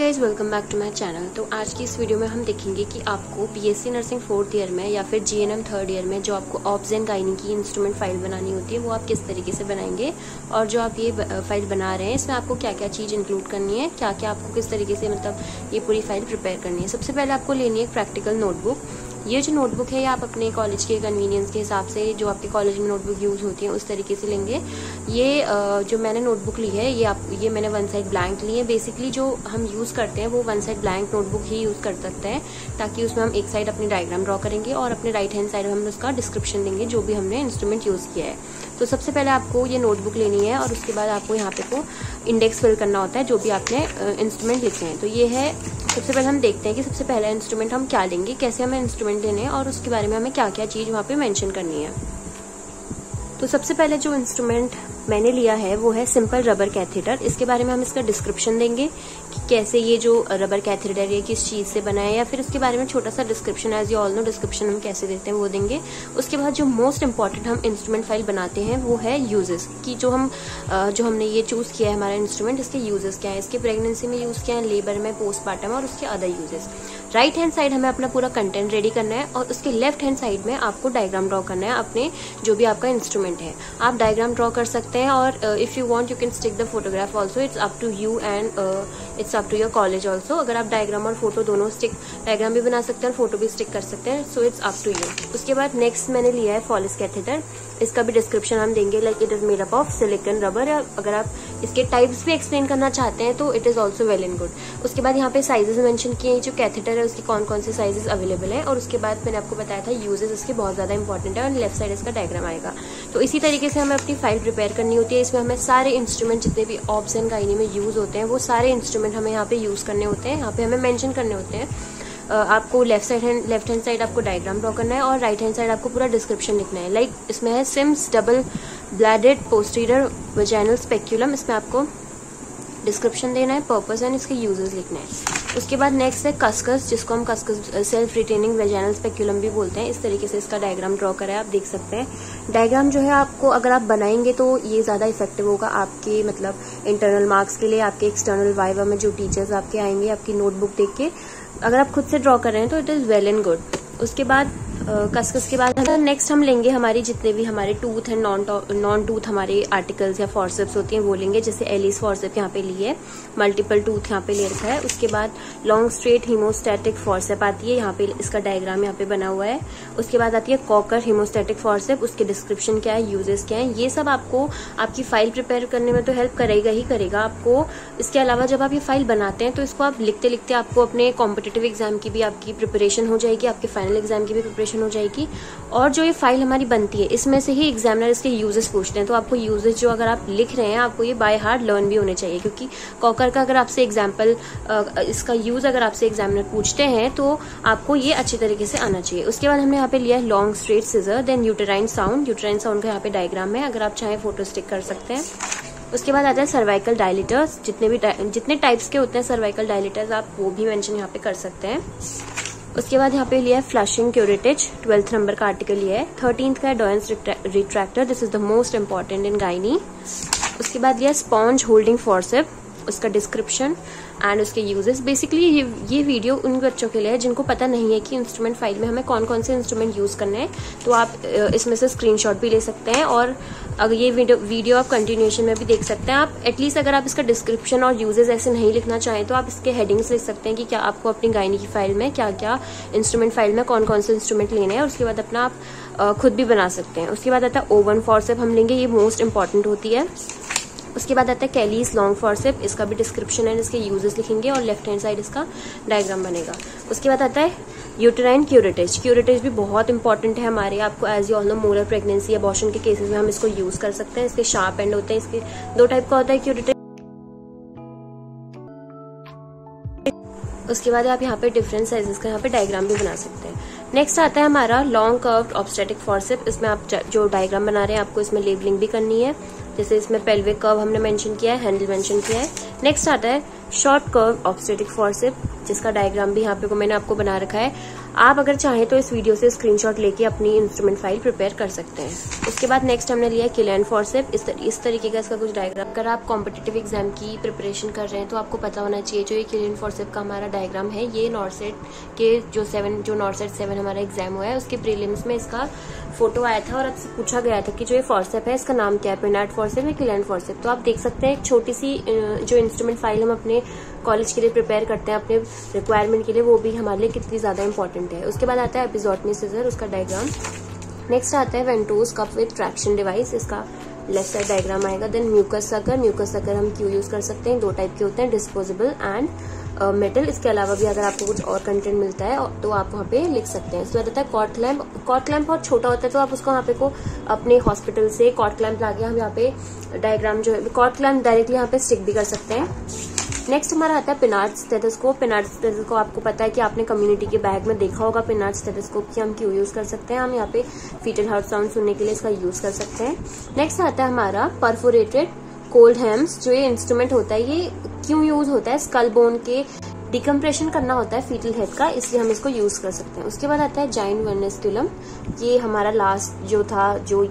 Guys, welcome back to my channel. तो आज की इस वीडियो में हम देखेंगे कि आपको बीएससी नर्सिंग 4th ईयर में या फिर जीएनएम 3rd ईयर में जो आपको ऑब्स एंड गायनी की इंस्ट्रूमेंट फाइल बनानी होती है वो आप किस तरीके से बनाएंगे, और जो आप ये फाइल बना रहे हैं इसमें आपको क्या क्या चीज़ इंक्लूड करनी है, क्या क्या आपको किस तरीके से मतलब ये पूरी फाइल प्रिपेयर करनी है। सबसे पहले आपको लेनी है एक प्रैक्टिकल नोटबुक। ये जो नोटबुक है ये आप अपने कॉलेज के कन्वीनियंस के हिसाब से जो आपके कॉलेज में नोटबुक यूज़ होती है उस तरीके से लेंगे। ये जो मैंने नोटबुक ली है ये मैंने वन साइड ब्लैंक ली है। बेसिकली जो हम यूज़ करते हैं वो वन साइड ब्लैंक नोटबुक ही यूज़ कर सकते हैं, ताकि उसमें हम एक साइड अपनी डायग्राम ड्रॉ करेंगे और अपने राइट हैंड साइड में हम उसका डिस्क्रिप्शन देंगे जो भी हमने इंस्ट्रूमेंट यूज़ किया है। तो सबसे पहले आपको ये नोटबुक लेनी है और उसके बाद आपको यहाँ पे को इंडेक्स फिल करना होता है जो भी आपने इंस्ट्रूमेंट लिखे हैं। तो ये है, सबसे पहले हम देखते हैं कि सबसे पहला इंस्ट्रूमेंट हम क्या लेंगे, कैसे हमें इंस्ट्रूमेंट लेने हैं और उसके बारे में हमें क्या क्या चीज़ वहाँ पे मेंशन करनी है। तो सबसे पहले जो इंस्ट्रूमेंट मैंने लिया है वो है सिंपल रबर कैथेटर। इसके बारे में हम इसका डिस्क्रिप्शन देंगे कि कैसे ये जो रबर कैथेटर है किस चीज़ से बना है, या फिर उसके बारे में छोटा सा description, as you all know description हम कैसे देते हैं वो देंगे। उसके बाद जो मोस्ट इंपॉर्टेंट हम इंस्ट्रूमेंट फाइल बनाते हैं वो है यूजेस की, जो हमने ये चूज़ किया है हमारा इंस्ट्रूमेंट, इसके यूजेस क्या है, इसके प्रेगनेंसी में यूज़ किया है, लेबर में, पोस्टमार्टम और उसके other uses. Right hand side हमें अपना पूरा कंटेंट रेडी करना है और उसके लेफ्ट हैंड साइड में आपको डायग्राम ड्रॉ करना है अपने जो भी आपका इंस्ट्रूमेंट है। आप डायग्राम ड्रॉ कर सकते हैं और if you want you can stick the photograph also, it's up to you and it's up to your college also. अगर आप डायग्राम और फोटो दोनों डायग्राम भी बना सकते हैं और फोटो भी स्टिक कर सकते हैं, so it's up to you. उसके बाद नेक्स्ट मैंने लिया है फॉलिस कैथेटर। इसका भी डिस्क्रिप्शन हम देंगे, like it is made up of silicone rubber. अगर आप इसके टाइप्स भी एक्सप्लेन करना चाहते हैं तो it is also well and good. उसके बाद यहाँ पे साइजेस मेंशन किए हैं, जो कैथेटर है उसके कौन कौन से साइजेस अवेलेबल है, और उसके बाद मैंने आपको बताया था यूजेस इसके बहुत ज्यादा इंपॉर्टेंट है और लेफ्ट साइड इसका डायग्राम आएगा। तो इसी तरीके से हमें अपनी फाइल प्रिपेयर करनी होती है। इसमें हमें सारे इंस्ट्रूमेंट जितने भी ऑब्स एंड गायनी में यूज होते हैं वो सारे इंस्ट्रूमेंट हमें यहाँ पे यूज करने होते हैं, यहाँ पे हमें मेंशन करने होते हैं। आपको लेफ्ट हैंड साइड आपको डायग्राम ड्रॉ करना है और राइट हैंड साइड आपको पूरा डिस्क्रिप्शन लिखना है। लाइक इसमें है CIMS double ब्लैडेड posterior vaginal speculum, इसमें आपको डिस्क्रिप्शन देना है, पर्पस एंड इसके यूजेस लिखना है। उसके बाद नेक्स्ट है कस्कस, जिसको हम cuscus self retaining vaginal speculum भी बोलते हैं। इस तरीके से इसका डायग्राम ड्रॉ करा है, आप देख सकते हैं। डायग्राम जो है आपको अगर आप बनाएंगे तो ये ज्यादा इफेक्टिव होगा आपके मतलब इंटरनल मार्क्स के लिए। आपके एक्सटर्नल वाइवा में जो टीचर्स आपके आएंगे आपकी नोटबुक देख के, अगर आप खुद से ड्रॉ कर रहे हैं तो it is well and good. उसके बाद कस्कस के बाद नेक्स्ट हम लेंगे हमारी जितने भी हमारे टूथ एंड नॉन टूथ हमारे आर्टिकल्स या फॉर्सेप्स होती हैं वो लेंगे। जैसे एलिस फॉर्सेप यहाँ पे ली है, मल्टीपल टूथ यहाँ पे ले रखा है। उसके बाद लॉन्ग स्ट्रेट हीमोस्टैटिक फॉर्सेप आती है, यहाँ पे इसका डायग्राम यहाँ पे बना हुआ है। उसके बाद आती है कॉकर हीमोस्टैटिक फॉर्सेप, उसके डिस्क्रिप्शन क्या है, यूजेस क्या है। ये सब आपको आपकी फाइल प्रिपेयर करने में तो हेल्प करेगा ही करेगा आपको। इसके अलावा जब आप ये फाइल बनाते हैं तो इसको आप लिखते लिखते आपको अपने कॉम्पिटिटिव एग्जाम की भी आपकी प्रिपरेशन हो जाएगी, आपके फाइनल एग्जाम की भी प्रिपरेशन हो जाएगी। और जो ये फाइल हमारी बनती है इसमें से ही एग्जामिनर इसके यूजेस पूछते हैं, तो आपको यूजेस जो अगर आप लिख रहे हैं आपको ये बाय हार्ट लर्न भी होने चाहिए, क्योंकि कॉकर का अगर आपसे एग्जाम्पल इसका यूज अगर आपसे एग्जामिनर पूछते हैं तो आपको ये अच्छी तरीके से आना चाहिए। उसके बाद हमने यहाँ पे लिया है long straight scissor, then uterine sound. Uterine sound का यहाँ पे डायग्राम है, अगर आप चाहें फोटो स्टिक कर सकते हैं। उसके बाद आता है सर्वाइकल डायलिटर्स, जितने टाइप्स के होते हैं सर्वाइकल डायलिटर्स आप वो भी मेंशन यहाँ पे कर सकते हैं। उसके बाद यहाँ पे लिया है फ्लशिंग क्यूरेटेज, 12th नंबर का आर्टिकल लिया है। 13th का है Doyen's retractor, this is the most important in gynae. उसके बाद लिया स्पॉन्ज होल्डिंग फॉर्सेप, उसका डिस्क्रिप्शन एंड उसके यूजेस। बेसिकली ये वीडियो उन बच्चों के लिए है जिनको पता नहीं है कि इंस्ट्रूमेंट फाइल में हमें कौन कौन से इंस्ट्रूमेंट यूज करने हैं, तो आप इसमें से स्क्रीनशॉट भी ले सकते हैं और अगर ये वीडियो आप कंटिन्यूएशन में भी देख सकते हैं। आप एटलीस्ट अगर आप इसका डिस्क्रिप्शन और यूजेस ऐसे नहीं लिखना चाहें तो आप इसके हेडिंग्स लिख सकते हैं कि क्या आपको अपनी गायनी की फाइल में क्या क्या इंस्ट्रूमेंट फाइल में कौन कौन से इंस्ट्रूमेंट लेने हैं, और उसके बाद अपना आप खुद भी बना सकते हैं। उसके बाद आता है ओवन फॉर्सेप हम लेंगे, ये मोस्ट इंपॉर्टेंट होती है। उसके बाद आता है कैलीस लॉन्ग फॉर्सेप, इसका भी डिस्क्रिप्शन है, इसके यूजेस लिखेंगे और लेफ्ट हैंड साइड इसका डायग्राम बनेगा। उसके बाद आता है यूटेराइन क्यूरेटेज। क्यूरेटेज भी बहुत इंपॉर्टेंट है हमारे, आपको as you all know molar pregnancy, abortion के केसेस में हम इसको यूज कर सकते हैं। इसके शार्प एंड होते हैं, इसके दो टाइप का होता है क्यूरेटेज। उसके बाद आप यहाँ पे डिफरेंट साइजेस का यहाँ पे डायग्राम भी बना सकते हैं। नेक्स्ट आता है हमारा लॉन्ग कर्व्ड ऑब्स्टेटिक फॉर्सेप, इसमें आप जो डायग्राम बना रहे हैं आपको इसमें लेबलिंग भी करनी है। जैसे इसमें पेल्विक कर्व हमने मेंशन किया है, हैंडल मेंशन किया है। नेक्स्ट आता है शॉर्ट कर्व ऑब्स्टेटिक फॉर्सेप, जिसका डायग्राम भी यहाँ पे को मैंने आपको बना रखा है। आप अगर चाहें तो इस वीडियो से स्क्रीनशॉट लेके अपनी इंस्ट्रूमेंट फाइल प्रिपेयर कर सकते हैं। उसके बाद नेक्स्ट हमने लिया किल एंड फॉरसेप। इस तरीके का इसका कुछ डायग्राम। अगर आप कॉम्पिटिटिव एग्जाम की प्रिपरेशन कर रहे हैं तो आपको पता होना चाहिए जो ये किल एंड फॉरसेप का हमारा डायग्राम है, ये नॉर्सेट के जो नॉर्सेट 7 हमारा एग्जाम हुआ है उसके प्रीलिम्स में इसका फोटो आया था और आपसे पूछा गया था कि जो ये फॉरसेप है इसका नाम क्या है, पिनाट फॉरसेप या किल एंड फॉरसेप। तो आप देख सकते हैं एक छोटी सी जो इंस्ट्रूमेंट फाइल हम अपने कॉलेज के लिए प्रिपेयर करते हैं अपने रिक्वायरमेंट के लिए, वो भी हमारे लिए कितनी ज्यादा इंपॉर्टेंट है। उसके बाद आता है एपिजोटमी सीजर, उसका डायग्राम। नेक्स्ट आता है वेंटोस कप विद ट्रैक्शन डिवाइस, इसका लेफ्ट साइड डायग्राम आएगा। देन म्यूकस सकर हम क्यों यूज कर सकते हैं, 2 टाइप के होते हैं, डिस्पोजेबल एंड मेटल। इसके अलावा भी अगर आपको कुछ और कंटेंट मिलता है तो आप वहाँ पे लिख सकते हैं। इसके बाद आता है कॉट क्लैम्प। कॉट क्लैम्प बहुत छोटा होता है तो आप उसको वहाँ पे अपने हॉस्पिटल से कॉट क्लैम्प लाके हम यहाँ पे डायग्राम जो है कॉट क्लैम्प डायरेक्टली यहाँ पे स्टिक भी कर सकते हैं। नेक्स्ट हमारा आता है पिनाट स्टेथोस्कोप। पिनाट स्टेथोस्कोप आपको पता है कि आपने कम्युनिटी के बैग में देखा होगा पिनाट स्टेथोस्कोप की हम क्यों यूज कर सकते हैं, हम यहाँ पे फीटल हार्ट साउंड सुनने के लिए इसका यूज कर सकते हैं। नेक्स्ट आता है हमारा परफोरेटेड कोल्ड हैम्स। जो ये इंस्ट्रूमेंट होता है ये क्यों यूज होता है, स्कल बोन के डिकम्प्रेशन करना होता है फीटल हेड का, इसलिए हम इसको यूज कर सकते हैं। उसके बाद आता है जाइंट वर्नेस्कुलम। ये हमारा लास्ट जो था जो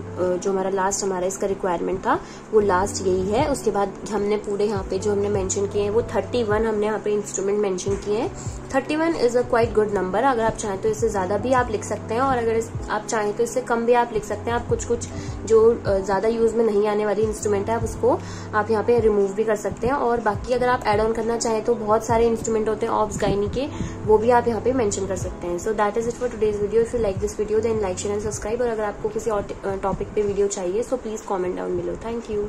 हमारा लास्ट हमारा इसका रिक्वायरमेंट था वो लास्ट यही है। उसके बाद हमने पूरे यहाँ पे जो हमने मेंशन किए हैं वो 31 हमने यहाँ पे इंस्ट्रूमेंट मेंशन किए हैं। 31 is a quite good number. अगर आप चाहें तो इससे ज्यादा भी आप लिख सकते हैं और अगर आप चाहें तो इससे कम भी आप लिख सकते हैं। आप कुछ जो ज्यादा यूज में नहीं आने वाली इंस्ट्रूमेंट है उसको आप यहाँ पे रिमूव भी कर सकते हैं। और बाकी अगर आप एड ऑन करना चाहें तो बहुत सारे इंस्ट्रूमेंट होते हैं ऑब्स गाइनी के, वो भी आप यहाँ पे मेंशन कर सकते हैं। So that is it for today's video. If you like this video then like share and subscribe. और अगर आपको किसी और टॉपिक पे वीडियो चाहिए so please comment down below. Thank you.